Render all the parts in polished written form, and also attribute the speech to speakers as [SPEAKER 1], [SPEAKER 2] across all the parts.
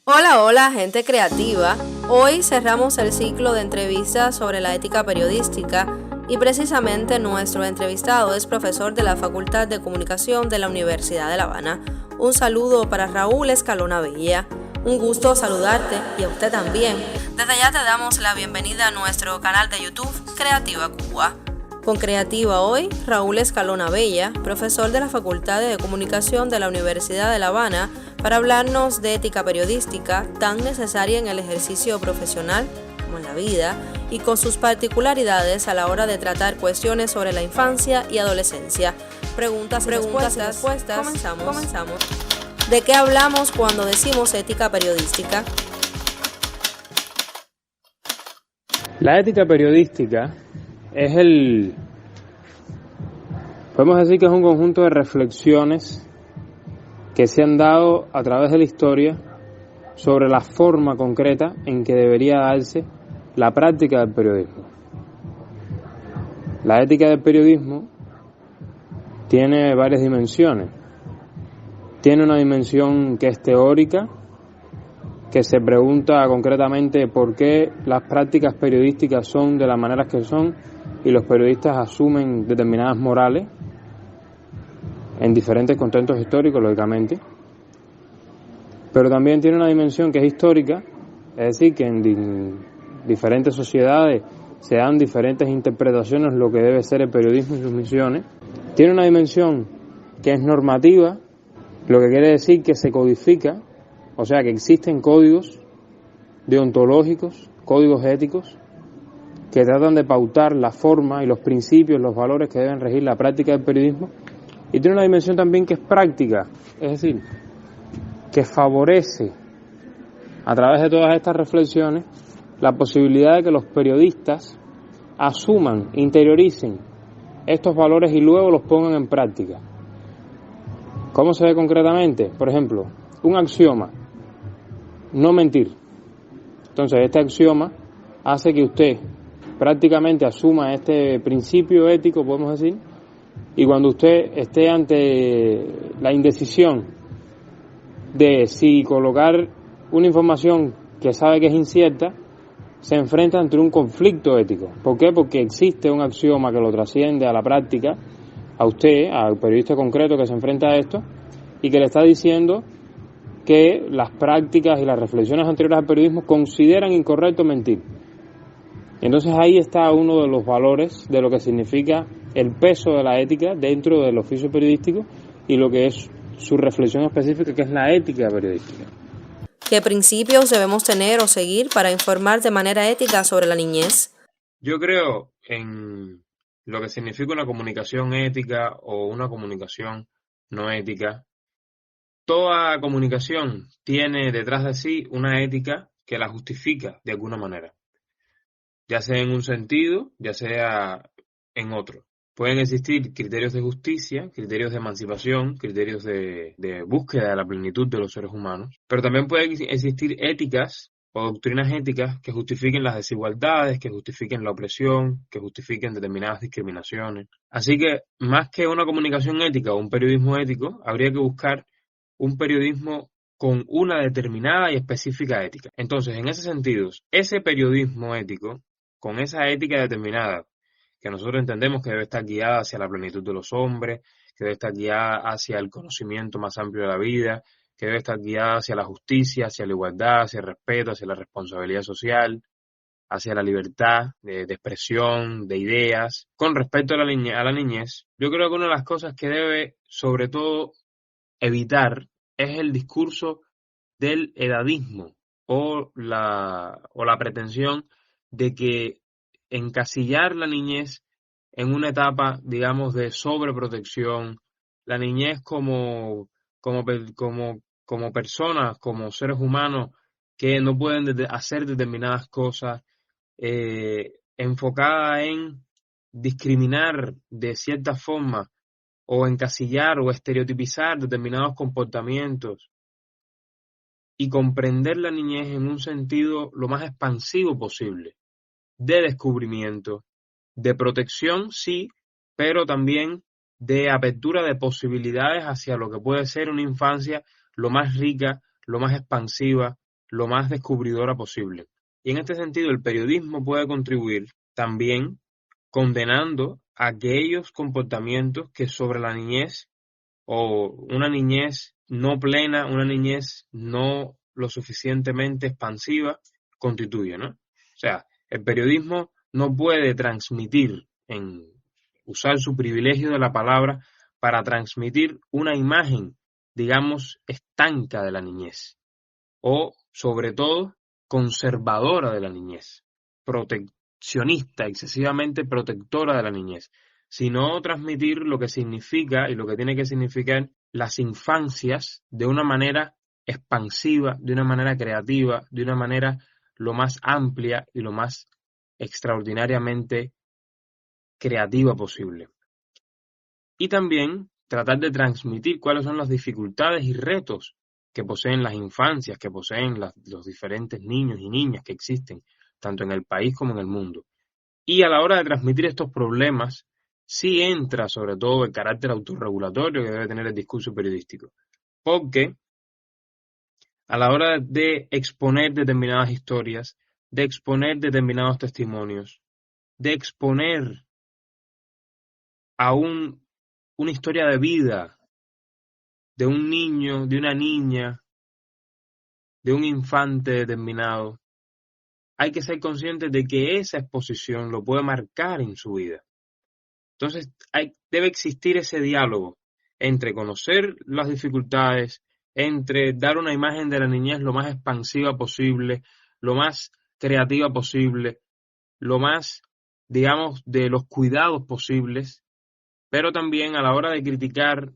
[SPEAKER 1] Hola, hola, gente creativa. Hoy cerramos el ciclo de entrevistas sobre la ética periodística y precisamente nuestro entrevistado es profesor de la Facultad de Comunicación de la Universidad de La Habana. Un saludo para Raúl Escalona Bella. Un gusto saludarte y a usted también. Desde ya te damos la bienvenida a nuestro canal de YouTube Creativa Cuba. Con Creativa hoy, Raúl Escalona Bella, profesor de la Facultad de Comunicación de la Universidad de La Habana, para hablarnos de ética periodística, tan necesaria en el ejercicio profesional como en la vida, y con sus particularidades a la hora de tratar cuestiones sobre la infancia y adolescencia. Preguntas y respuestas. Comenzamos. ¿De qué hablamos cuando decimos ética periodística?
[SPEAKER 2] La ética periodística podemos decir que es un conjunto de reflexiones que se han dado a través de la historia sobre la forma concreta en que debería darse la práctica del periodismo. La ética del periodismo tiene varias dimensiones. Tiene una dimensión que es teórica, que se pregunta concretamente por qué las prácticas periodísticas son de las maneras que son y los periodistas asumen determinadas morales en diferentes contextos históricos, lógicamente. Pero también tiene una dimensión que es histórica, es decir, que en diferentes sociedades se dan diferentes interpretaciones de lo que debe ser el periodismo y sus misiones. Tiene una dimensión que es normativa, lo que quiere decir que se codifica, o sea que existen códigos deontológicos, códigos éticos, que tratan de pautar la forma y los principios, los valores que deben regir la práctica del periodismo. Y tiene una dimensión también que es práctica, es decir, que favorece a través de todas estas reflexiones la posibilidad de que los periodistas asuman, interioricen estos valores y luego los pongan en práctica. ¿Cómo se ve concretamente? Por ejemplo, un axioma, no mentir. Entonces, este axioma hace que usted prácticamente asuma este principio ético, podemos decir, y cuando usted esté ante la indecisión de si colocar una información que sabe que es incierta, se enfrenta ante un conflicto ético. ¿Por qué? Porque existe un axioma que lo trasciende a la práctica, a usted, al periodista concreto que se enfrenta a esto, y que le está diciendo que las prácticas y las reflexiones anteriores al periodismo consideran incorrecto mentir. Y entonces ahí está uno de los valores de lo que significa el peso de la ética dentro del oficio periodístico y lo que es su reflexión específica, que es la ética periodística.
[SPEAKER 1] ¿Qué principios debemos tener o seguir para informar de manera ética sobre la niñez?
[SPEAKER 2] Yo creo en lo que significa una comunicación ética o una comunicación no ética. Toda comunicación tiene detrás de sí una ética que la justifica de alguna manera, ya sea en un sentido, ya sea en otro. Pueden existir criterios de justicia, criterios de emancipación, criterios de búsqueda de la plenitud de los seres humanos, pero también pueden existir éticas o doctrinas éticas que justifiquen las desigualdades, que justifiquen la opresión, que justifiquen determinadas discriminaciones. Así que, más que una comunicación ética o un periodismo ético, habría que buscar un periodismo con una determinada y específica ética. Entonces, en ese sentido, ese periodismo ético, con esa ética determinada, que nosotros entendemos que debe estar guiada hacia la plenitud de los hombres, que debe estar guiada hacia el conocimiento más amplio de la vida, que debe estar guiada hacia la justicia, hacia la igualdad, hacia el respeto, hacia la responsabilidad social, hacia la libertad de expresión, de ideas. Con respecto a la niñez, yo creo que una de las cosas que debe, sobre todo, evitar es el discurso del edadismo o la pretensión de que encasillar la niñez en una etapa, digamos, de sobreprotección, la niñez como personas, como seres humanos que no pueden hacer determinadas cosas, enfocada en discriminar de cierta forma o encasillar o estereotipizar determinados comportamientos y comprender la niñez en un sentido lo más expansivo posible, de descubrimiento, de protección, sí, pero también de apertura de posibilidades hacia lo que puede ser una infancia lo más rica, lo más expansiva, lo más descubridora posible. Y en este sentido, el periodismo puede contribuir también condenando aquellos comportamientos que sobre la niñez o una niñez no plena, una niñez no lo suficientemente expansiva constituye, ¿no? O sea, el periodismo no puede transmitir, usar su privilegio de la palabra para transmitir una imagen, digamos, estanca de la niñez o, sobre todo, conservadora de la niñez, proteccionista, excesivamente protectora de la niñez, sino transmitir lo que significa y lo que tiene que significar las infancias de una manera expansiva, de una manera creativa, de una manera lo más amplia y lo más extraordinariamente creativa posible. Y también tratar de transmitir cuáles son las dificultades y retos que poseen las infancias, que poseen los diferentes niños y niñas que existen, tanto en el país como en el mundo. Y a la hora de transmitir estos problemas, sí entra sobre todo el carácter autorregulatorio que debe tener el discurso periodístico. Porque a la hora de exponer determinadas historias, de exponer determinados testimonios, de exponer a una historia de vida de un niño, de una niña, de un infante determinado, hay que ser consciente de que esa exposición lo puede marcar en su vida. Entonces, debe existir ese diálogo entre conocer las dificultades, entre dar una imagen de la niñez lo más expansiva posible, lo más creativa posible, lo más, digamos, de los cuidados posibles, pero también a la hora de criticar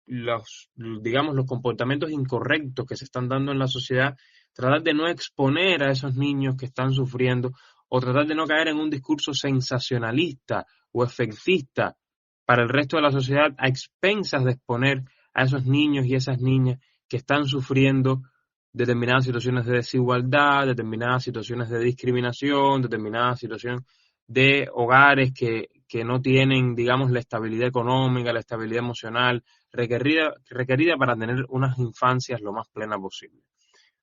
[SPEAKER 2] los comportamientos incorrectos que se están dando en la sociedad, tratar de no exponer a esos niños que están sufriendo o tratar de no caer en un discurso sensacionalista o efectista para el resto de la sociedad a expensas de exponer a esos niños y esas niñas que están sufriendo determinadas situaciones de desigualdad, determinadas situaciones de discriminación, determinadas situaciones de hogares que no tienen, digamos, la estabilidad económica, la estabilidad emocional requerida para tener unas infancias lo más plenas posible.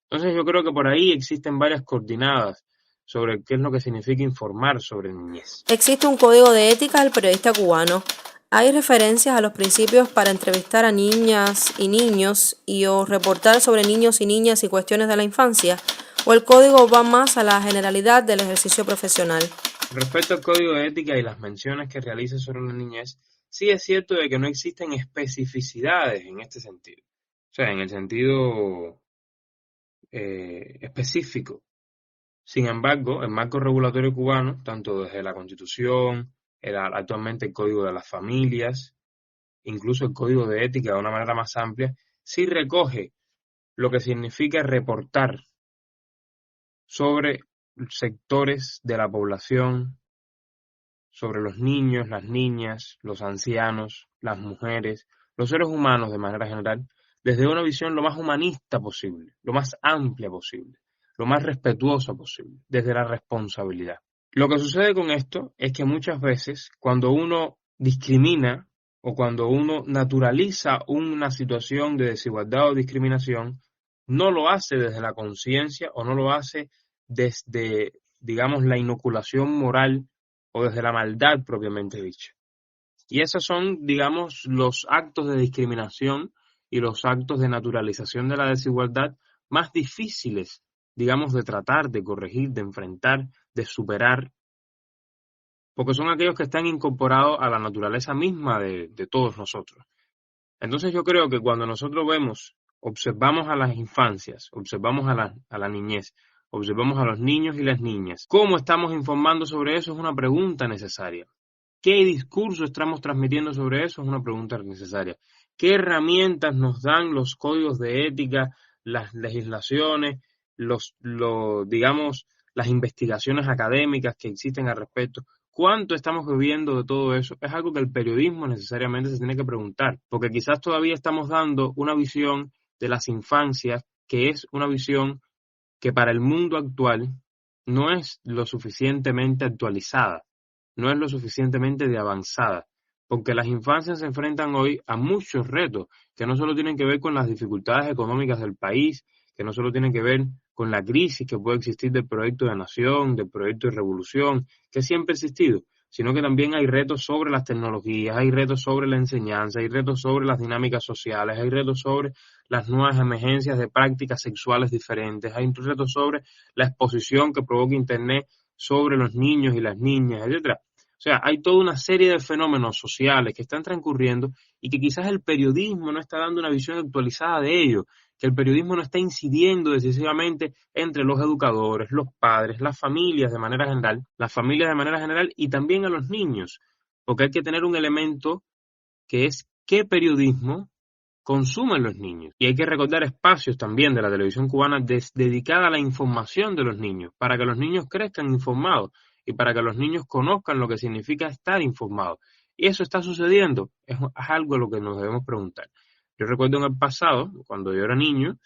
[SPEAKER 2] Entonces yo creo que por ahí existen varias coordenadas sobre qué es lo que significa informar sobre niñez.
[SPEAKER 1] Existe un código de ética del periodista cubano. Hay referencias a los principios para entrevistar a niñas y niños o reportar sobre niños y niñas y cuestiones de la infancia, o el código va más a la generalidad del ejercicio profesional.
[SPEAKER 2] Respecto al código de ética y las menciones que realiza sobre la niñez, sí es cierto de que no existen especificidades en este sentido. O sea, en el sentido específico. Sin embargo, el marco regulatorio cubano, tanto desde la Constitución, actualmente el Código de las Familias, incluso el Código de Ética de una manera más amplia, sí recoge lo que significa reportar sobre sectores de la población, sobre los niños, las niñas, los ancianos, las mujeres, los seres humanos de manera general, desde una visión lo más humanista posible, lo más amplia posible, lo más respetuosa posible, desde la responsabilidad. Lo que sucede con esto es que muchas veces cuando uno discrimina o cuando uno naturaliza una situación de desigualdad o discriminación, no lo hace desde la conciencia o no lo hace desde, digamos, la inoculación moral o desde la maldad propiamente dicha. Y esos son, digamos, los actos de discriminación y los actos de naturalización de la desigualdad más difíciles, digamos, de tratar, de corregir, de enfrentar, de superar, porque son aquellos que están incorporados a la naturaleza misma de todos nosotros. Entonces yo creo que cuando nosotros observamos a las infancias, observamos a la niñez, observamos a los niños y las niñas, ¿cómo estamos informando sobre eso? Es una pregunta necesaria. ¿Qué discurso estamos transmitiendo sobre eso? Es una pregunta necesaria. ¿Qué herramientas nos dan los códigos de ética, las legislaciones, digamos, las investigaciones académicas que existen al respecto? ¿Cuánto estamos bebiendo de todo eso? Es algo que el periodismo necesariamente se tiene que preguntar, porque quizás todavía estamos dando una visión de las infancias que es una visión que para el mundo actual no es lo suficientemente actualizada, no es lo suficientemente de avanzada, porque las infancias se enfrentan hoy a muchos retos que no solo tienen que ver con las dificultades económicas del país, que no solo tienen que ver con la crisis que puede existir del proyecto de nación, del proyecto de revolución, que siempre ha existido, sino que también hay retos sobre las tecnologías, hay retos sobre la enseñanza, hay retos sobre las dinámicas sociales, hay retos sobre las nuevas emergencias de prácticas sexuales diferentes, hay retos sobre la exposición que provoca Internet sobre los niños y las niñas, etcétera. O sea, hay toda una serie de fenómenos sociales que están transcurriendo y que quizás el periodismo no está dando una visión actualizada de ello, que el periodismo no está incidiendo decisivamente entre los educadores, los padres, las familias de manera general y también a los niños, porque hay que tener un elemento que es qué periodismo consumen los niños. Y hay que recordar espacios también de la televisión cubana dedicada a la información de los niños, para que los niños crezcan informados y para que los niños conozcan lo que significa estar informados. Y eso está sucediendo, es algo a lo que nos debemos preguntar. Yo recuerdo en el pasado, cuando yo era niño,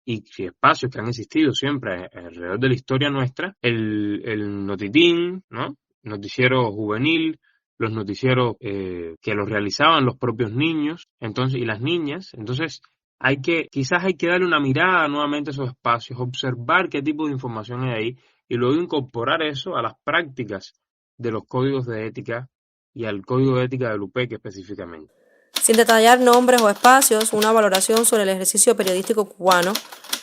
[SPEAKER 2] y espacios que han existido siempre alrededor de la historia nuestra, el notitín, ¿no? Noticiero juvenil, los noticieros que los realizaban los propios niños, entonces, y las niñas. Entonces, quizás hay que darle una mirada nuevamente a esos espacios, observar qué tipo de información hay ahí y luego incorporar eso a las prácticas de los códigos de ética y al código de ética del UPEC específicamente.
[SPEAKER 1] Sin detallar nombres o espacios, una valoración sobre el ejercicio periodístico cubano.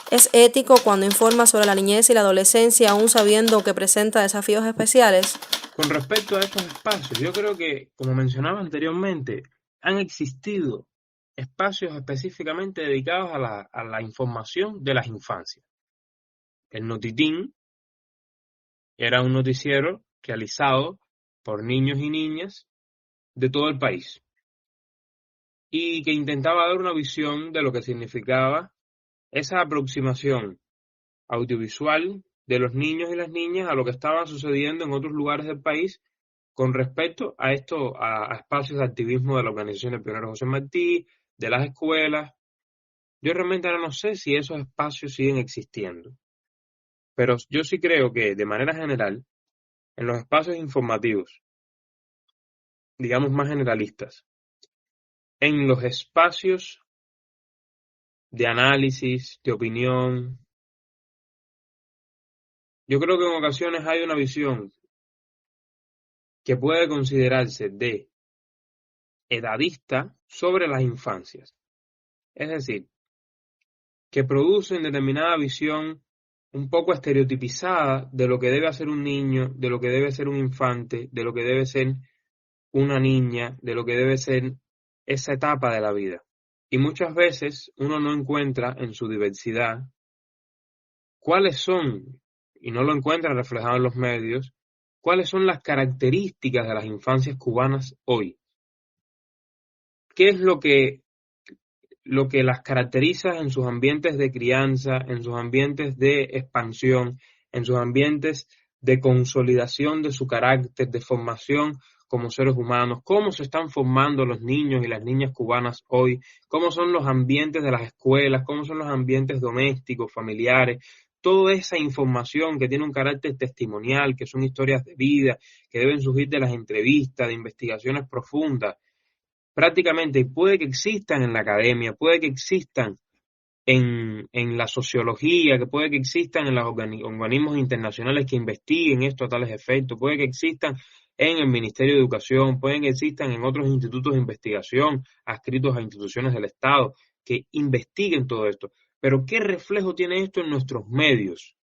[SPEAKER 1] ¿Es ético cuando informa sobre la niñez y la adolescencia aún sabiendo que presenta desafíos especiales?
[SPEAKER 2] Con respecto a estos espacios, yo creo que, como mencionaba anteriormente, han existido espacios específicamente dedicados a la información de las infancias. El Notitín era un noticiero realizado por niños y niñas de todo el país y que intentaba dar una visión de lo que significaba esa aproximación audiovisual de los niños y las niñas a lo que estaba sucediendo en otros lugares del país con respecto a espacios de activismo de la organización del Pionero José Martí, de las escuelas. Yo realmente ahora no sé si esos espacios siguen existiendo, pero yo sí creo que de manera general, en los espacios informativos, digamos más generalistas, en los espacios de análisis, de opinión, yo creo que en ocasiones hay una visión que puede considerarse de edadista sobre las infancias. Es decir, que producen determinada visión un poco estereotipizada de lo que debe hacer un niño, de lo que debe ser un infante, de lo que debe ser una niña, de lo que debe ser esa etapa de la vida. Y muchas veces uno no encuentra en su diversidad cuáles son, y no lo encuentra reflejado en los medios, cuáles son las características de las infancias cubanas hoy. ¿Qué es lo que las caracteriza en sus ambientes de crianza, en sus ambientes de expansión, en sus ambientes de consolidación de su carácter, de formación como seres humanos? ¿Cómo se están formando los niños y las niñas cubanas hoy? ¿Cómo son los ambientes de las escuelas? ¿Cómo son los ambientes domésticos, familiares? Toda esa información que tiene un carácter testimonial, que son historias de vida, que deben surgir de las entrevistas, de investigaciones profundas, prácticamente puede que existan en la academia, puede que existan en la sociología, que puede que existan en los organismos internacionales que investiguen esto a tales efectos, puede que existan en el Ministerio de Educación, pueden que existan en otros institutos de investigación adscritos a instituciones del Estado que investiguen todo esto. Pero ¿qué reflejo tiene esto en nuestros medios?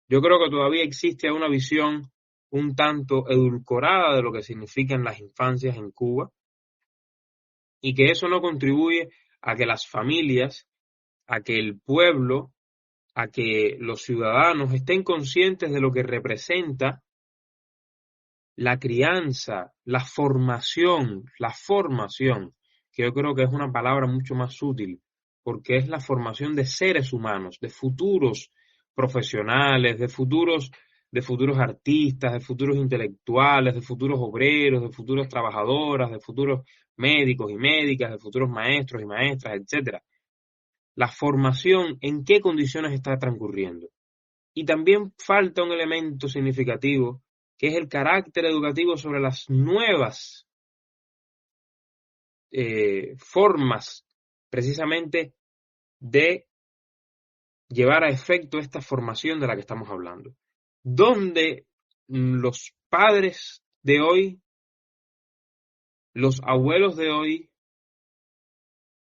[SPEAKER 2] Yo creo que todavía existe una visión un tanto edulcorada de lo que significan las infancias en Cuba, y que eso no contribuye a que las familias, a que el pueblo, a que los ciudadanos estén conscientes de lo que representa la crianza, la formación, que yo creo que es una palabra mucho más útil, porque es la formación de seres humanos, de futuros profesionales, de futuros artistas, de futuros intelectuales, de futuros obreros, de futuras trabajadoras, de futuros médicos y médicas, de futuros maestros y maestras, etcétera. La formación, ¿en qué condiciones está transcurriendo? Y también falta un elemento significativo, que es el carácter educativo sobre las nuevas formas precisamente de llevar a efecto esta formación de la que estamos hablando, donde los padres de hoy, los abuelos de hoy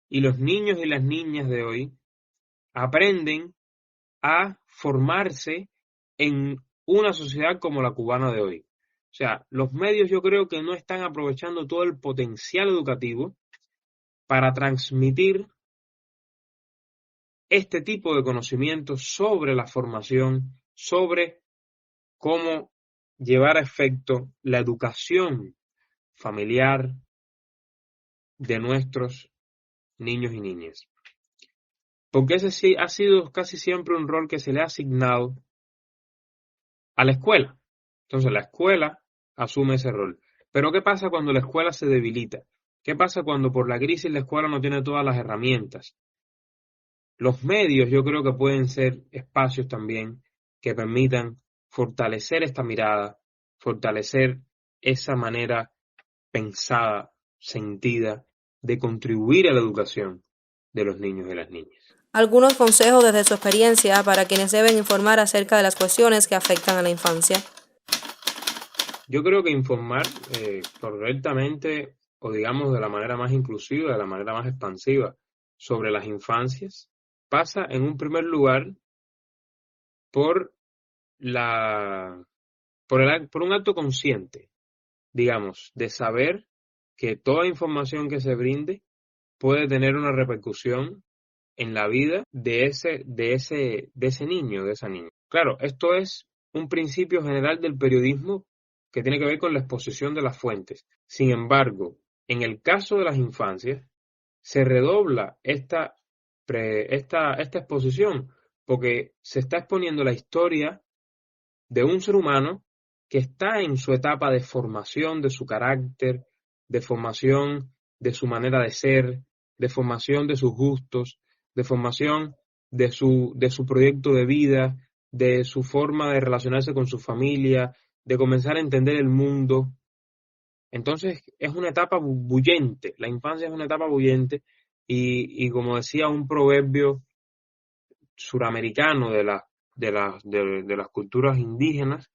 [SPEAKER 2] y los niños y las niñas de hoy aprenden a formarse en una sociedad como la cubana de hoy. O sea, los medios yo creo que no están aprovechando todo el potencial educativo para transmitir este tipo de conocimientos sobre la formación, sobre cómo llevar a efecto la educación familiar de nuestros niños y niñas. Porque ese sí ha sido casi siempre un rol que se le ha asignado a la escuela. Entonces la escuela asume ese rol. Pero ¿qué pasa cuando la escuela se debilita? ¿Qué pasa cuando por la crisis la escuela no tiene todas las herramientas? Los medios yo creo que pueden ser espacios también que permitan fortalecer esta mirada, fortalecer esa manera pensada, sentida, de contribuir a la educación de los niños y las niñas.
[SPEAKER 1] Algunos consejos desde su experiencia para quienes deben informar acerca de las cuestiones que afectan a la infancia.
[SPEAKER 2] Yo creo que informar correctamente, o digamos de la manera más inclusiva, de la manera más expansiva sobre las infancias, pasa en un primer lugar por un acto consciente, digamos, de saber que toda información que se brinde puede tener una repercusión en la vida de ese niño, de esa niña. Claro, esto es un principio general del periodismo que tiene que ver con la exposición de las fuentes. Sin embargo, en el caso de las infancias, se redobla esta exposición, porque se está exponiendo la historia de un ser humano que está en su etapa de formación de su carácter, de formación de su manera de ser, de formación de sus gustos, de formación de su proyecto de vida, de su forma de relacionarse con su familia, de comenzar a entender el mundo. Entonces es una etapa bullente, la infancia es una etapa bullente y como decía un proverbio suramericano de las culturas indígenas,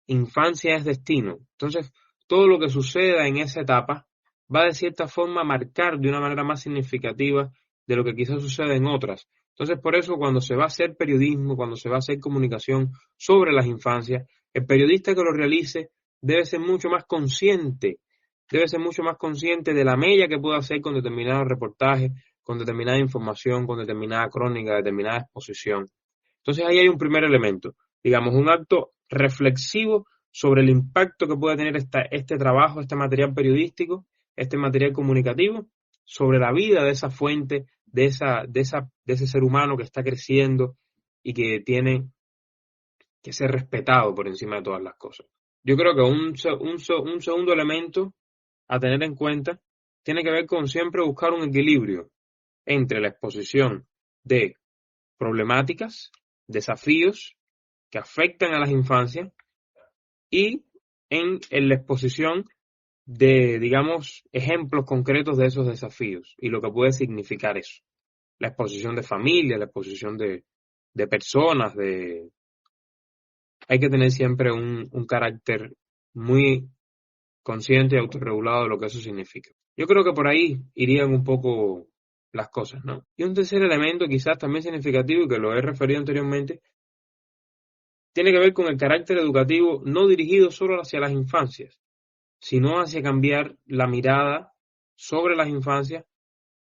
[SPEAKER 2] infancia es destino. Entonces todo lo que suceda en esa etapa va de cierta forma a marcar de una manera más significativa de lo que quizás sucede en otras. Entonces por eso cuando se va a hacer periodismo, cuando se va a hacer comunicación sobre las infancias, el periodista que lo realice debe ser mucho más consciente de la mella que puede hacer con determinados reportajes, con determinada información, con determinada crónica, determinada exposición. Entonces ahí hay un primer elemento, digamos, un acto reflexivo sobre el impacto que puede tener este trabajo, este material periodístico, este material comunicativo, sobre la vida de esa fuente, de ese ser humano que está creciendo y que tiene que ser respetado por encima de todas las cosas. Yo creo que un segundo elemento a tener en cuenta tiene que ver con siempre buscar un equilibrio entre la exposición de problemáticas, desafíos que afectan a las infancias y en la exposición de, digamos, ejemplos concretos de esos desafíos y lo que puede significar eso. La exposición de familia, la exposición de personas, hay que tener siempre un carácter muy consciente y autorregulado de lo que eso significa. Yo creo que por ahí irían un poco las cosas, ¿no? Y un tercer elemento quizás también significativo y que lo he referido anteriormente, tiene que ver con el carácter educativo no dirigido solo hacia las infancias, sino hacia cambiar la mirada sobre las infancias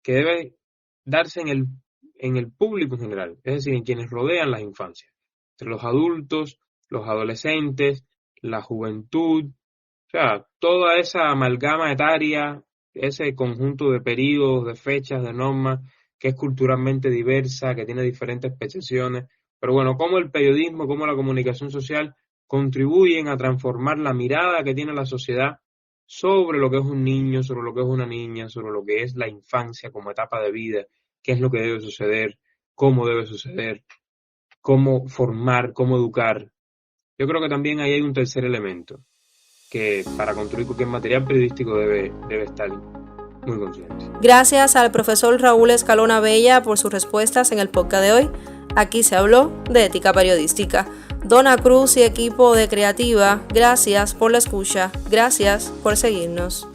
[SPEAKER 2] que debe darse en el público en general, es decir, en quienes rodean las infancias, entre los adultos, los adolescentes, la juventud, o sea, toda esa amalgama etaria, ese conjunto de periodos, de fechas, de normas, que es culturalmente diversa, que tiene diferentes percepciones, pero bueno, cómo el periodismo, cómo la comunicación social contribuyen a transformar la mirada que tiene la sociedad sobre lo que es un niño, sobre lo que es una niña, sobre lo que es la infancia como etapa de vida, qué es lo que debe suceder, cómo debe suceder, cómo formar, cómo educar. Yo creo que también ahí hay un tercer elemento que para construir cualquier material periodístico debe estar muy consciente.
[SPEAKER 1] Gracias al profesor Raúl Escalona Bella por sus respuestas en el podcast de hoy. Aquí se habló de ética periodística. Donna Cruz y equipo de Creativa, gracias por la escucha, gracias por seguirnos.